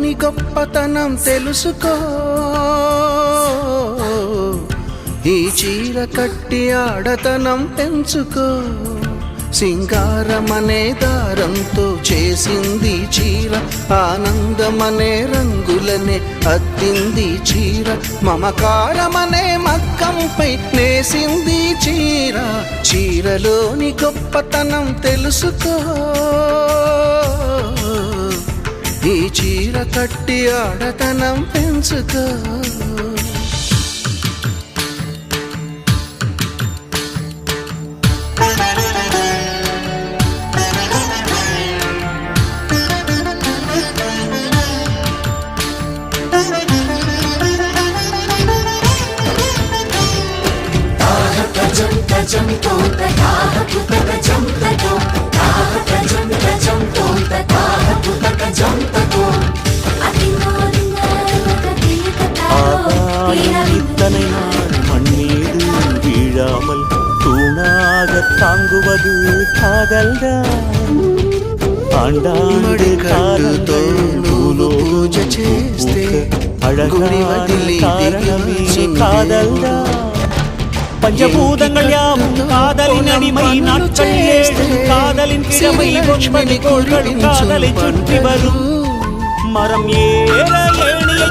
చీరలోని గొప్పతనం తెలుసుకో. ఈ చీర కట్టి ఆడతనం పెంచుకో. సింగారమనే దారంతో చేసింది చీర, ఆనందమనే రంగులనే అద్దింది చీర, మమకారమనే మగ్గంపై నేసింది చీర. చీరలోని గొప్పతనం తెలుసుకో. ఈ చీర కట్టి ఆడతనం పెంచుకో. மண்ணீடு வீழாமல் தூணாக தாங்குவது காதல்தான். ஆண்டாண்டு పూజ చేస్తే காதல்தான். பஞ்சபூதங்கள் யாவும் காதலின் அடிமை, நாட்கள் 7 காதலின் கிழமை, 9 கோள்கள் காதலை சுற்றி வரும். மரம் ஏற ஏணியை